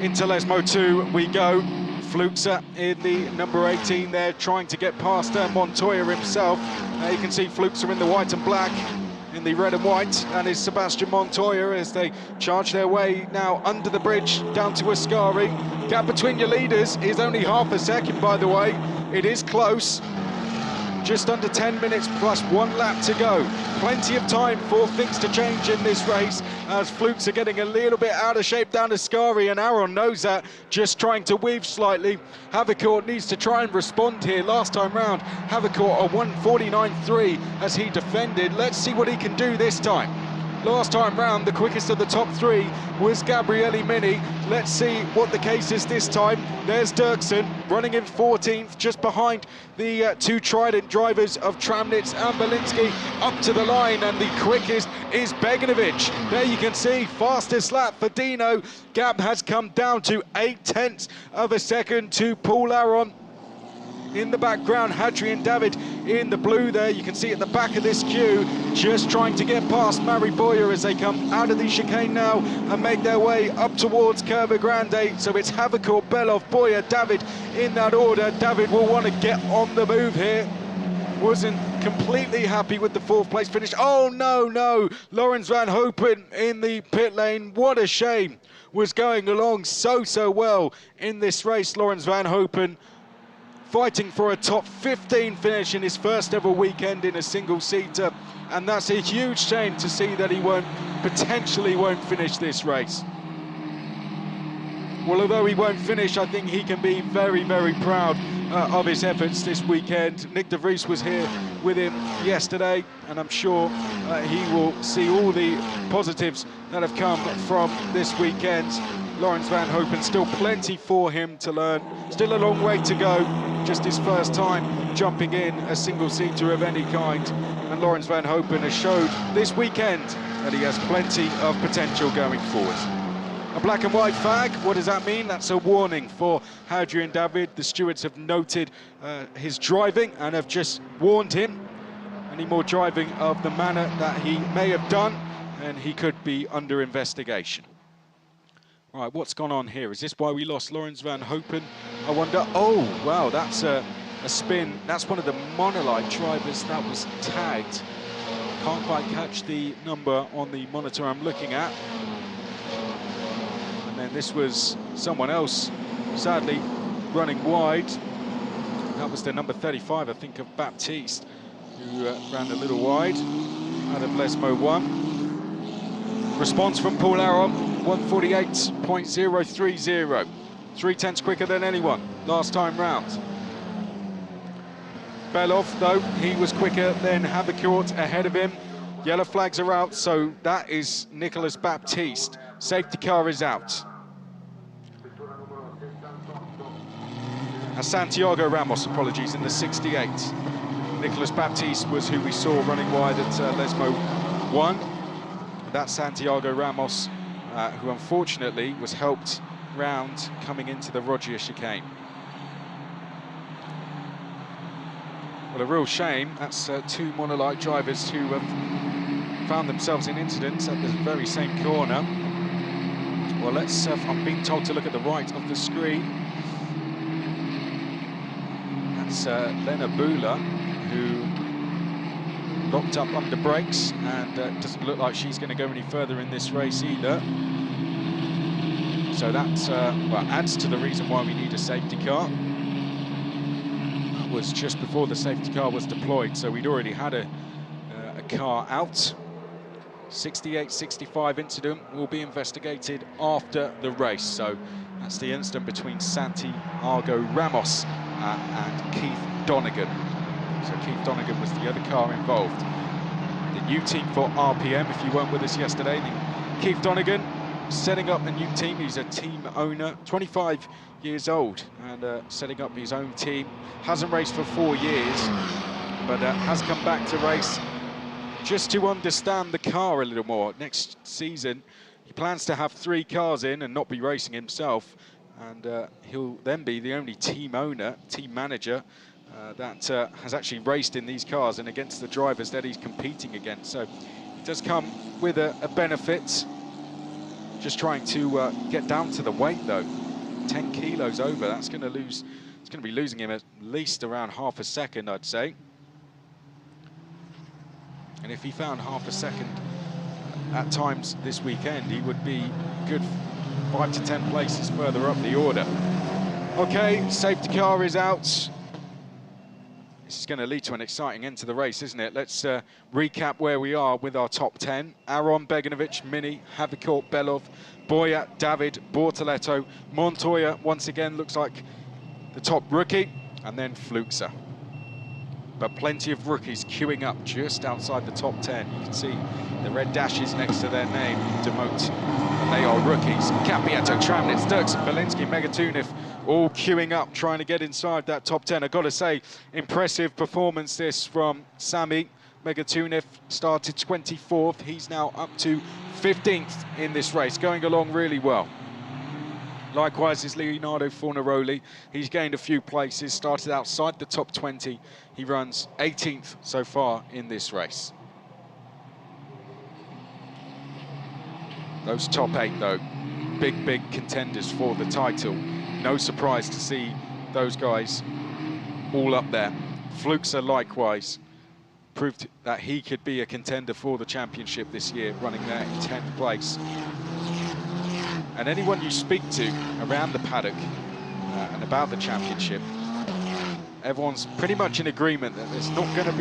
Into Lesmo 2 we go. Fluxa in the number 18 there, trying to get past Montoya himself. You can see Fluxa in the white and black, in the red and white, and is Sebastian Montoya as they charge their way now under the bridge down to Ascari. Gap between your leaders is only half a second, by the way. It is close. Just under 10 minutes plus 1 lap to go. Plenty of time for things to change in this race as Flukes are getting a little bit out of shape down Ascari, and Aaron knows that, just trying to weave slightly. Havercourt needs to try and respond here. Last time round, Havercourt a 1:49.3 as he defended. Let's see what he can do this time. Last time round, the quickest of the top 3 was Gabriele Mini. Let's see what the case is this time. There's Dirksen running in 14th, just behind the 2 Trident drivers of Tramnitz and Belinsky up to the line, and the quickest is Beganovic. There you can see, fastest lap for Dino. Gap has come down to 0.8 of a second to Paul Aron. In the background, Hadrian David in the blue there. You can see at the back of this queue, just trying to get past Mari Boyer as they come out of the chicane now and make their way up towards Curva Grande. So it's Havercourt, Belov, Boyer, David in that order. David will want to get on the move here. Wasn't completely happy with the 4th place finish. Oh, no. Lawrence Van Hopen in the pit lane. What a shame. Was going along so well in this race, Lawrence Van Hopen, fighting for a top 15 finish in his first ever weekend in a single-seater, and that's a huge shame to see that he potentially won't finish this race. Well, although he won't finish, I think he can be very proud of his efforts this weekend. Nick de Vries was here with him yesterday, and I'm sure he will see all the positives that have come from this weekend. Lawrence Van Hopen, still plenty for him to learn. Still a long way to go. Just his first time jumping in a single-seater of any kind. And Lawrence Van Hopen has showed this weekend that he has plenty of potential going forward. A black and white flag, what does that mean? That's a warning for Hadrian David. The stewards have noted his driving and have just warned him. Any more driving of the manner that he may have done, and he could be under investigation. Right, what's gone on here? Is this why we lost Lawrence Van Hopen? I wonder. Oh, wow, that's a spin. That's one of the Monolite drivers that was tagged. Can't quite catch the number on the monitor I'm looking at. And then this was someone else, sadly, running wide. That was the number 35, I think, of Baptiste, who ran a little wide out of Lesmo 1. Response from Paul Aron. 1:48.030, 3/10 quicker than anyone last time round. Belov, though, he was quicker than Havercourt ahead of him. Yellow flags are out, so that is Nicolas Baptiste. Safety car is out. Santiago Ramos, apologies, in the 68. Nicolas Baptiste was who we saw running wide at Lesmo 1. That's Santiago Ramos, who unfortunately was helped round coming into the Rogier chicane. Well, a real shame. That's 2 Monolite drivers who have found themselves in incidents at the very same corner. Well, let's, I'm being told to look at the right of the screen. That's Lena Bula, who locked up under brakes, and doesn't look like she's going to go any further in this race either. So that well, adds to the reason why we need a safety car. That was just before the safety car was deployed, so we'd already had a car out. 68-65 incident will be investigated after the race. So that's the incident between Santiago Ramos and Keith Donegan. So Keith Donegan was the other car involved. The new team for RPM, if you weren't with us yesterday, Keith Donegan setting up a new team. He's a team owner, 25 years old, and setting up his own team. Hasn't raced for 4 years, but has come back to race just to understand the car a little more. Next season, he plans to have 3 cars in and not be racing himself. And he'll then be the only team owner, team manager, that has actually raced in these cars and against the drivers that he's competing against. So it does come with a benefit. Just trying to get down to the weight though. 10 kilos over, that's going to lose. It's going to be losing him at least around half a second, I'd say. And if he found half a second at times this weekend, he would be good 5 to 10 places further up the order. Okay, safety car is out. This is going to lead to an exciting end to the race, isn't it? Let's recap where we are with our top 10. Aron, Beganovic, Mini, Havicourt, Belov, Boyat, David, Bortoleto, Montoya, once again, looks like the top rookie, and then Fluxa. But plenty of rookies queuing up just outside the top 10. You can see the red dashes next to their name denote they are rookies. Cappietto, Tramnitz, Dirksen, Belinsky, Megatunev, all queuing up, trying to get inside that top 10. I've got to say, impressive performance this from Sami. Megatunev started 24th. He's now up to 15th in this race, going along really well. Likewise is Leonardo Fornaroli. He's gained a few places, started outside the top 20. He runs 18th so far in this race. Those top 8 though, big contenders for the title. No surprise to see those guys all up there. Fluxa likewise proved that he could be a contender for the championship this year, running there in 10th place. And anyone you speak to around the paddock and about the championship, everyone's pretty much in agreement that there's not going to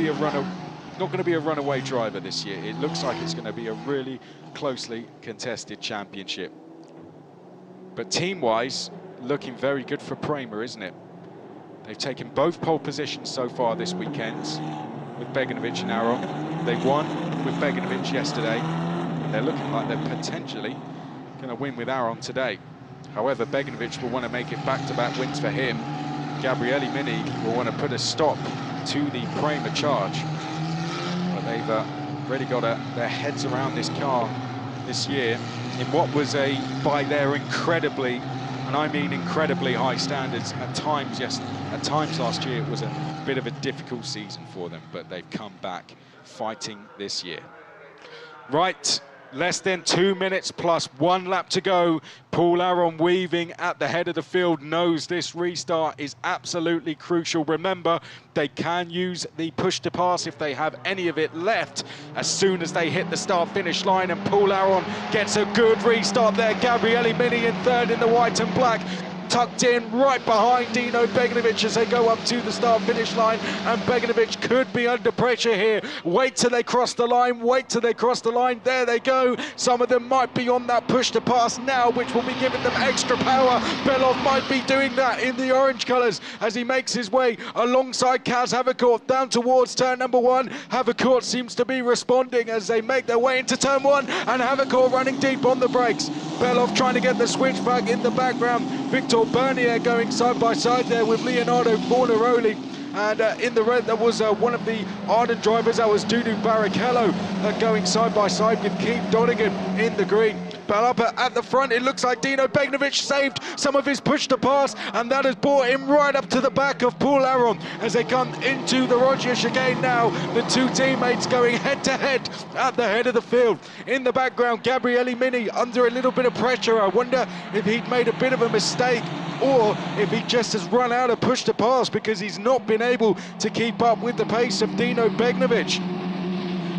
be a runaway driver this year. It looks like it's going to be a really closely contested championship. But team-wise, looking very good for Prema, isn't it? They've taken both pole positions so far this weekend with Beganovic and Aron. They won with Beganovic yesterday, and they're looking like they're potentially going to win with Aron today. However, Beganovic will want to make it back-to-back wins for him. Gabriele Mini will want to put a stop to the Prema charge. But they've really got their heads around this car this year in what was by their incredibly, and I mean incredibly high standards at times. Yes, at times last year it was a bit of a difficult season for them, but they've come back fighting this year. Right. Less than 2 minutes plus 1 lap to go. Paul Aron weaving at the head of the field knows this restart is absolutely crucial. Remember, they can use the push to pass if they have any of it left as soon as they hit the start-finish line, and Paul Aron gets a good restart there. Gabriele Mini in third in the white and black, tucked in right behind Dino Beganovic as they go up to the start-finish line, and Beganovic could be under pressure here. Wait till they cross the line, wait till they cross the line. There they go. Some of them might be on that push to pass now, which will be giving them extra power. Belov might be doing that in the orange colours as he makes his way alongside Kaz Havicourt down towards turn number 1. Havicourt seems to be responding as they make their way into turn 1, and Havicourt running deep on the brakes. Belov trying to get the switch back in the background. Victor Bernier going side by side there with Leonardo Fornaroli. And in the red, there was one of the ardent drivers, that was Dudu Barrichello, going side by side with Keith Donegan in the green. But up at the front, it looks like Dino Beganovic saved some of his push to pass, and that has brought him right up to the back of Paul Aron as they come into the Roger chicane now. The two teammates going head-to-head at the head of the field. In the background, Gabriele Mini under a little bit of pressure. I wonder if he'd made a bit of a mistake or if he just has run out of push to pass because he's not been able to keep up with the pace of Dino Beganovic.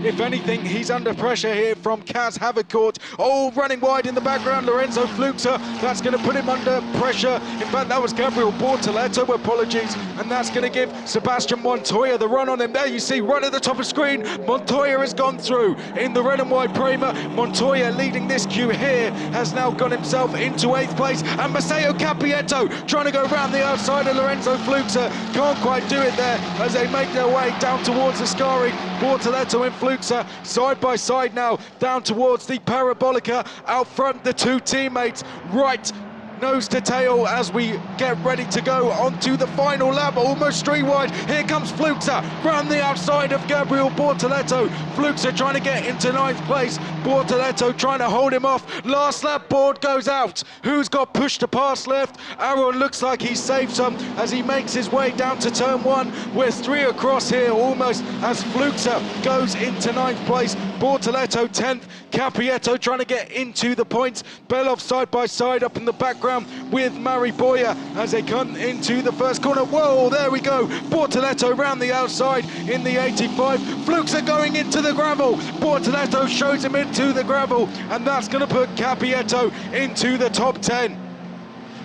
If anything, he's under pressure here from Kaz Havicourt. Oh, running wide in the background, Lorenzo Fluxa. That's going to put him under pressure. In fact, that was Gabriel Bortoleto, apologies. And that's going to give Sebastian Montoya the run on him. There you see, right at the top of screen, Montoya has gone through in the red and white Prema. Montoya leading this queue here has now got himself into 8th place. And Matteo Cappietto trying to go around the outside of Lorenzo Fluxa. Can't quite do it there as they make their way down towards Ascari. Bortoleto and Fluxa side by side now down towards the Parabolica. Out front, the two teammates right nose to tail as we get ready to go onto the final lap, almost straight wide. Here comes Fluxa round the outside of Gabriel Bortoleto. Fluxa trying to get into 9th place. Bortoleto trying to hold him off. Last lap board goes out. Who's got pushed to pass left? Aaron looks like he saved some as he makes his way down to turn 1. We're 3 across here almost as Fluxa goes into 9th place. Bortoleto 10th. Capietto trying to get into the points. Belov side by side up in the background with Mariboya as they come into the first corner. Whoa, there we go. Bortoleto round the outside in the 85. Fluxa going into the gravel. Bortoleto shows him into the gravel, and that's going to put Capietto into the top 10.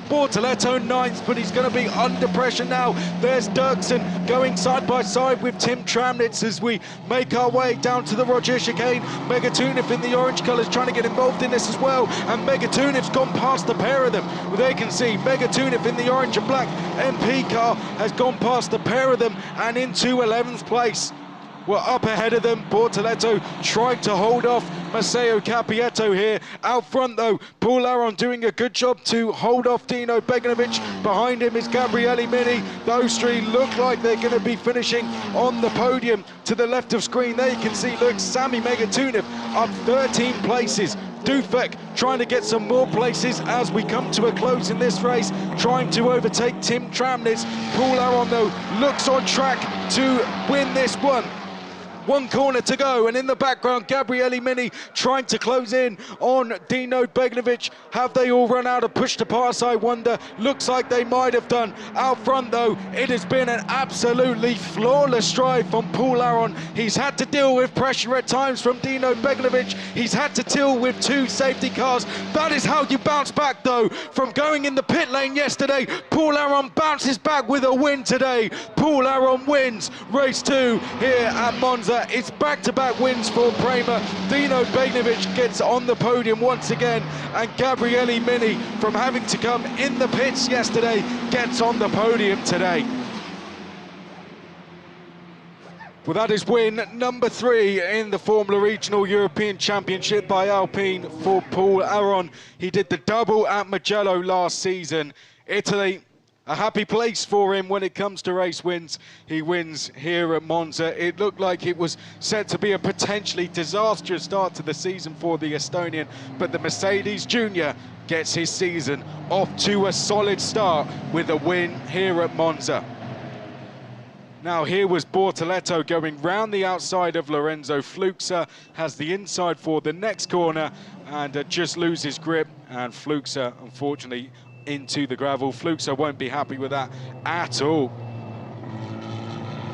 Bortoleto 9th, but he's going to be under pressure now. There's Dirksen going side by side with Tim Tramnitz as we make our way down to the Roger chicane. Megatunif in the orange colours trying to get involved in this as well, and Megatunif's gone past the pair of them. They can see Megatunif in the orange and black MP car has gone past the pair of them and into 11th place. We're up ahead of them. Bortoleto trying to hold off Maceo Capietto here. Out front though, Paul Aron doing a good job to hold off Dino Beganovic. Behind him is Gabriele Mini. Those three look like they're going to be finishing on the podium. To the left of screen there you can see, look, Sami Megatunif up 13 places. Dufek trying to get some more places as we come to a close in this race, trying to overtake Tim Tramnitz. Paul Aron though looks on track to win this one. 1 corner to go, and in the background, Gabriele Mini trying to close in on Dino Beganovic. Have they all run out of push to pass, I wonder? Looks like they might have done. Out front, though, it has been an absolutely flawless drive from Paul Aron. He's had to deal with pressure at times from Dino Beganovic. He's had to deal with 2 safety cars. That is how you bounce back, though, from going in the pit lane yesterday. Paul Aron bounces back with a win today. Paul Aron wins race 2 here at Monza. It's back-to-back wins for Prema. Dino Beganovic gets on the podium once again, and Gabriele Mini, from having to come in the pits yesterday, gets on the podium today. Well, that is win number 3 in the Formula Regional European Championship by Alpine for Paul Aron. He did the double at Mugello last season. Italy, a happy place for him when it comes to race wins. He wins here at Monza. It looked like it was set to be a potentially disastrous start to the season for the Estonian, but the Mercedes Junior gets his season off to a solid start with a win here at Monza. Now here was Bortoleto going round the outside of Lorenzo. Fluxa has the inside for the next corner and just loses grip, and Fluxa unfortunately into the gravel. Fluxa won't be happy with that at all.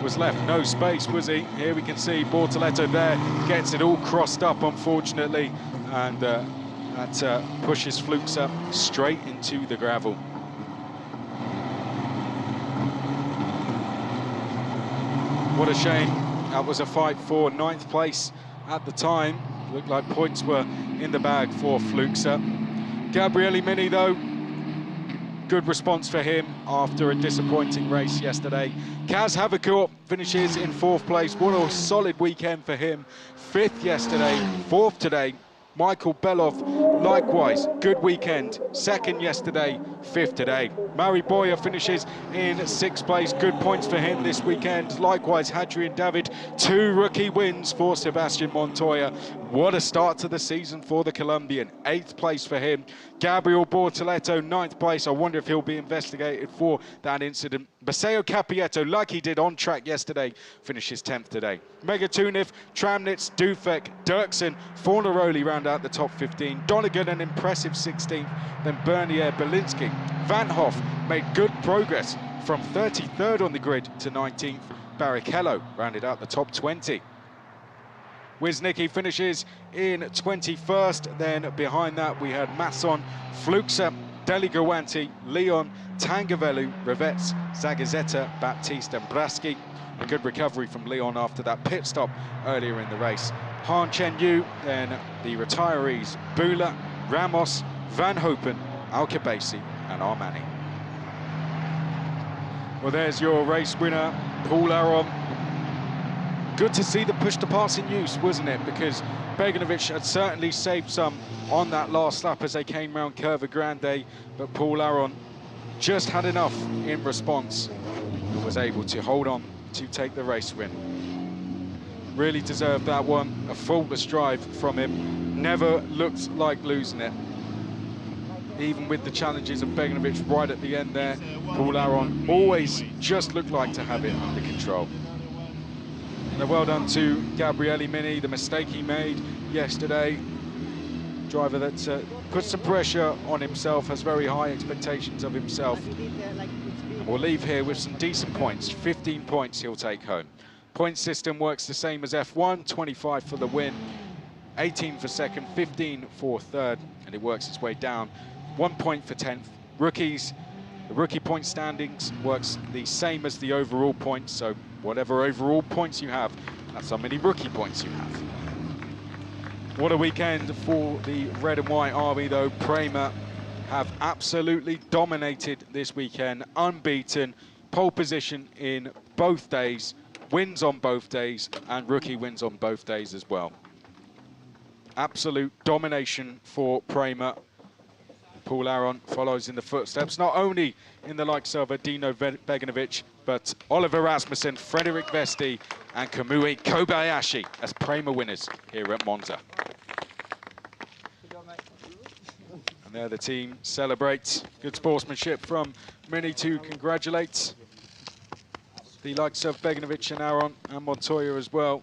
Was left no space, was he? Here we can see Bortoleto there, gets it all crossed up unfortunately, and that pushes Fluxa straight into the gravel. What a shame. That was a fight for 9th place at the time. Looked like points were in the bag for Fluxa. Gabriele Mini though, good response for him after a disappointing race yesterday. Kaz Havercourt finishes in 4th place. What a solid weekend for him. 5th yesterday, 4th today. Michael Belov, likewise, good weekend. 2nd yesterday, 5th today. Mariboya finishes in 6th place. Good points for him this weekend. Likewise, Hadrian David, 2 rookie wins for Sebastian Montoya. What a start to the season for the Colombian. 8th place for him. Gabriel Bortoleto, 9th place. I wonder if he'll be investigated for that incident. Maceo Capietto, like he did on track yesterday, finishes 10th today. Megatunif, Tramnitz, Dufek, Dirksen, Fornaroli round out the top 15. Donegan an impressive 16th. Then Bernier, Belinsky. Van Hoff made good progress from 33rd on the grid to 19th. Barrichello rounded out the top 20. Wisnicki finishes in 21st. Then behind that we had Masson, Fluxa, Deligoanti, Leon, Tangavelu, Rivets, Zagazeta, Baptiste and Braski. A good recovery from Leon after that pit stop earlier in the race. Han Chen Yu, then the retirees Bula, Ramos, Van Hopen, Alcabasi and Armani. Well, there's your race winner, Paul Aron. Good to see the push to pass in use, wasn't it? Because Beganovic had certainly saved some on that last lap as they came round Curva Grande, but Paul Aron just had enough in response and was able to hold on to take the race win. Really deserved that one, a faultless drive from him, never looked like losing it. Even with the challenges of Beganovic right at the end there, Paul Aron always just looked like to have it under control. And well done to Gabriele Mini, the mistake he made yesterday. Driver that puts some pressure on himself, has very high expectations of himself. And we'll leave here with some decent points, 15 points he'll take home. Point system works the same as F1, 25 for the win, 18 for second, 15 for third, and it works its way down. 1 point for 10th. Rookies, the rookie point standings works the same as the overall points, so whatever overall points you have, that's how many rookie points you have. What a weekend for the red and white army though. Prema have absolutely dominated this weekend, unbeaten, pole position in both days, wins on both days, and rookie wins on both days as well. Absolute domination for Prema. Paul Aron follows in the footsteps, not only in the likes of Dino Beganovic, but Oliver Rasmussen, Frederick Vesti, and Kamui Kobayashi as Prema winners here at Monza. And there the team celebrates. Good sportsmanship from Mini to congratulate the likes of Beganovic and Aron and Montoya as well.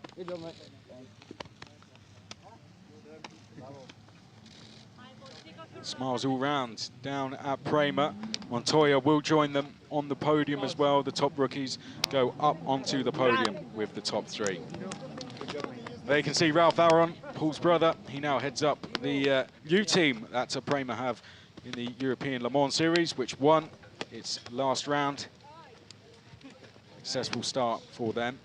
Smiles all round down at Prema. Montoya will join them on the podium as well. The top rookies go up onto the podium with the top three. There you can see Ralph Aron, Paul's brother. He now heads up the U team that Prema have in the European Le Mans Series, which won its last round. Successful start for them.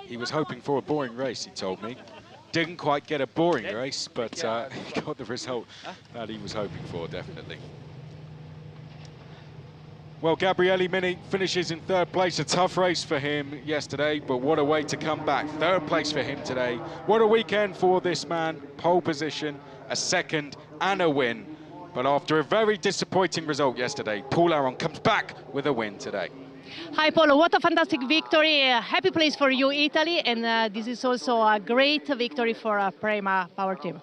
He was hoping for a boring race, he told me. Didn't quite get a boring race, but he got the result that he was hoping for, definitely. Well, Gabriele Mini finishes in third place. A tough race for him yesterday, but what a way to come back. Third place for him today. What a weekend for this man. Pole position, a second, and a win. But after a very disappointing result yesterday, Paul Aron comes back with a win today. Hi, Paul. What a fantastic victory. A happy place for you, Italy. And this is also a great victory for Prema Power Team.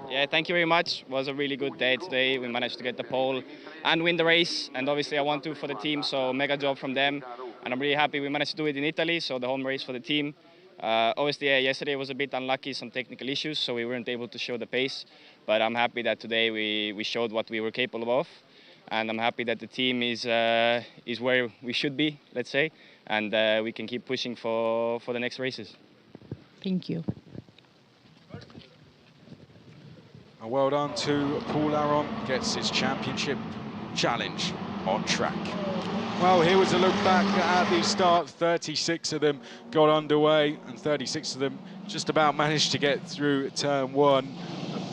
Yeah, thank you very much. It was a really good day today. We managed to get the pole and win the race. And obviously I want to for the team, so mega job from them. And I'm really happy we managed to do it in Italy, so the home race for the team. Obviously, yesterday was a bit unlucky, some technical issues, so we weren't able to show the pace. But I'm happy that today we showed what we were capable of. And I'm happy that the team is where we should be, let's say, and we can keep pushing for the next races. Thank you. And well done to Paul Aron, gets his championship challenge on track. Well, here was a look back at the start. 36 of them got underway, and 36 of them just about managed to get through turn one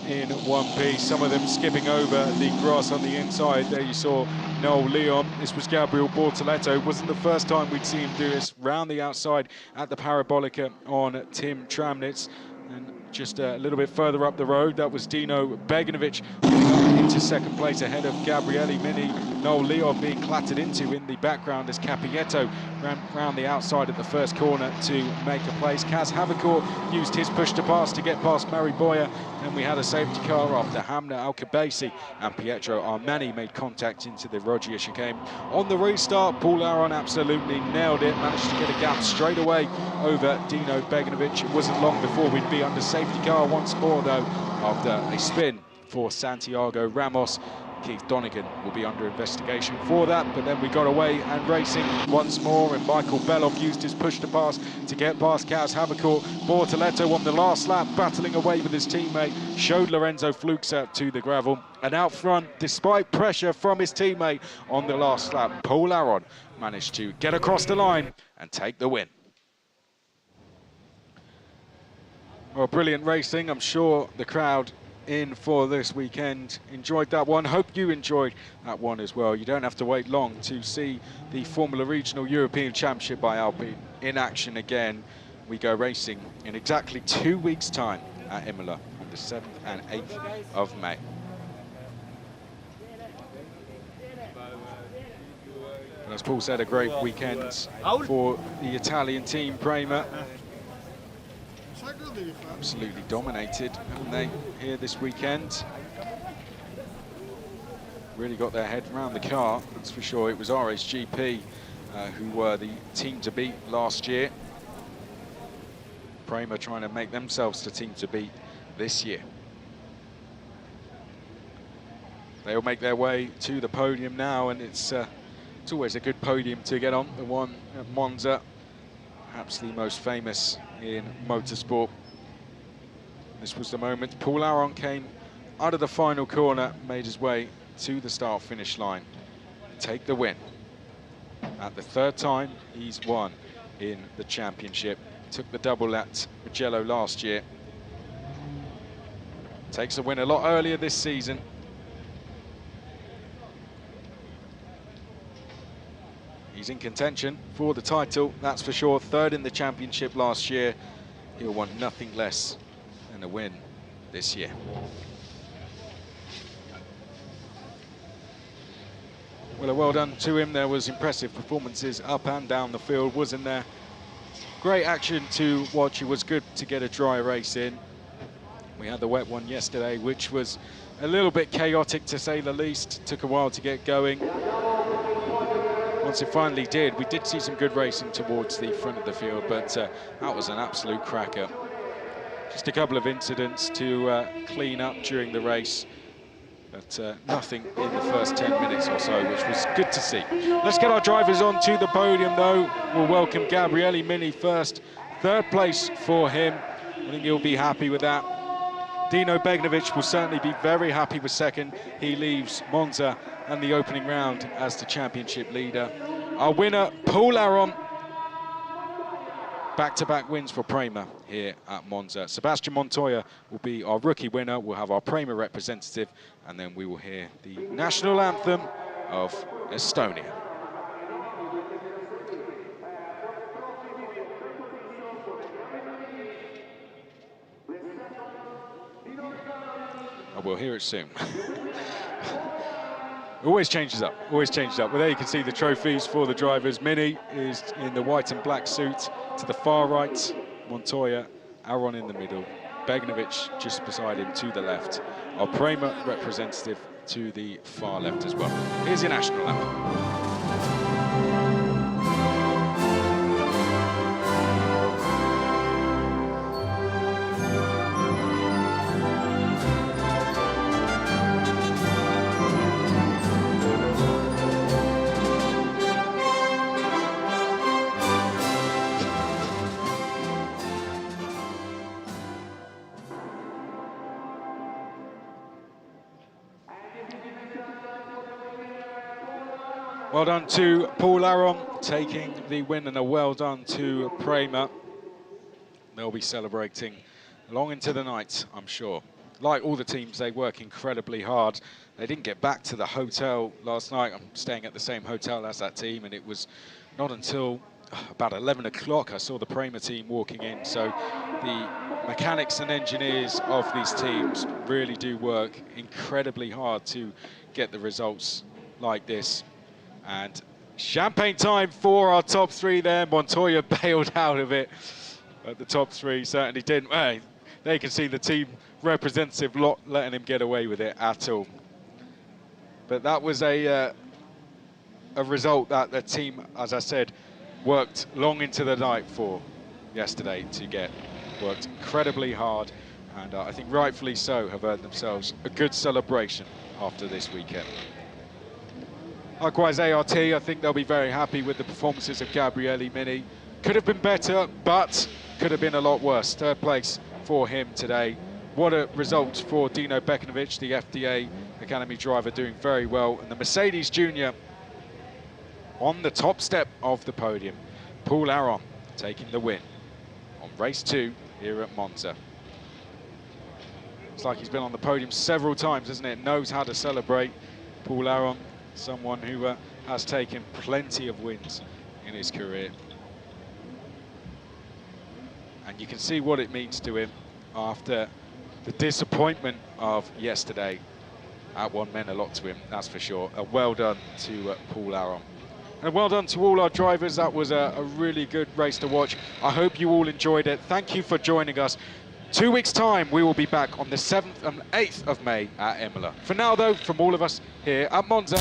in one piece, some of them skipping over the grass on the inside. There you saw Noel Leon. This was Gabriel Bortoletto. It wasn't the first time we'd seen him do this. Round the outside at the Parabolica on Tim Tramnitz. And just a little bit further up the road, that was Dino Beganovic into second place ahead of Gabriele Mini. Noel Leon being clattered into in the background as Capietto ran round the outside at the first corner to make a place. Kaz Havicourt used his push to pass to get past Mary Boyer, and we had a safety car after Hamna Al-Kabasi and Pietro Armani made contact into the Roggia chicane. On the restart, Paul Aron absolutely nailed it, managed to get a gap straight away over Dino Beganovic. It wasn't long before we'd be under safety car once more though, after a spin for Santiago Ramos. Keith Donegan will be under investigation for that, but then we got away and racing once more, and Michael Belov used his push to pass to get past Kaz Havicourt. Bortoletto on the last lap, battling away with his teammate, showed Lorenzo Fluxa to the gravel, and out front, despite pressure from his teammate on the last lap, Paul Aron managed to get across the line and take the win. Well, brilliant racing. I'm sure the crowd in for this weekend enjoyed that one. Hope you enjoyed that one as well. You don't have to wait long to see the Formula Regional European Championship by Alpine in action again. we go racing in exactly 2 weeks' time at Imola on the 7th and 8th of May. And as Paul said, a great weekend for the Italian team. Prema absolutely dominated, haven't they, here this weekend? Really got their head around the car, that's for sure. It was RSGP who were the team to beat last year. Prema trying to make themselves the team to beat this year. They'll make their way to the podium now, and it's always a good podium to get on, the one at Monza, perhaps the most famous in motorsport. This was the moment Paul Aron came out of the final corner, made his way to the start-finish line, take the win. At the 3rd time he's won in the championship. Took the double at Mugello last year. Takes a win a lot earlier this season. He's in contention for the title, that's for sure. 3rd in the championship last year. He'll want nothing less than a win this year. Well, well done to him. There was impressive performances up and down the field, wasn't there? Great action to watch. It was good to get a dry race in. We had the wet one yesterday, which was a little bit chaotic to say the least. Took a while to get going. Once it finally did, we did see some good racing towards the front of the field, but that was an absolute cracker. Just a couple of incidents to clean up during the race, but nothing in the first 10 minutes or so, which was good to see. Let's get our drivers onto the podium, though. We'll welcome Gabriele Mini first. 3rd place for him. I think he'll be happy with that. Dino Begnovic will certainly be very happy with 2nd. He leaves Monza and the opening round as the championship leader. Our winner, Paul Aron. Back-to-back wins for Prema here at Monza. Sebastian Montoya will be our rookie winner. We'll have our Prema representative, and then we will hear the national anthem of Estonia. Oh, we'll hear it soon. Always changes up, always changes up. Well, there you can see the trophies for the drivers. Mini is in the white and black suit to the far right. Montoya, Aron in the middle. Begnovic just beside him to the left. Our Prema representative to the far left as well. Here's your national anthem. Well done to Paul Aron, taking the win, and a well done to Prema. They'll be celebrating long into the night, I'm sure. Like all the teams, they work incredibly hard. They didn't get back to the hotel last night. I'm staying at the same hotel as that team, and it was not until about 11 o'clock I saw the Prema team walking in. So the mechanics and engineers of these teams really do work incredibly hard to get the results like this. And champagne time for our top 3 there. Montoya bailed out of it, but the top 3 certainly didn't. Well, they can see the team representative not letting him get away with it at all. But that was a result that the team, as I said, worked long into the night for yesterday to get. Worked incredibly hard, and I think rightfully so have earned themselves a good celebration after this weekend. Likewise, ART, I think they'll be very happy with the performances of Gabriele Mini. Could have been better, but could have been a lot worse. 3rd place for him today. What a result for Dino Begnovic, the FDA Academy driver, doing very well. And the Mercedes Junior on the top step of the podium. Paul Aron taking the win on race 2 here at Monza. It's like he's been on the podium several times, isn't it? Knows how to celebrate. Paul Aron, someone who has taken plenty of wins in his career. And you can see what it means to him after the disappointment of yesterday. That one meant a lot to him, that's for sure. Well done to Paul Aron. And well done to all our drivers. That was a really good race to watch. I hope you all enjoyed it. Thank you for joining us. 2 weeks' time, we will be back on the 7th and 8th of May at Imola. For now, though, from all of us here at Monza,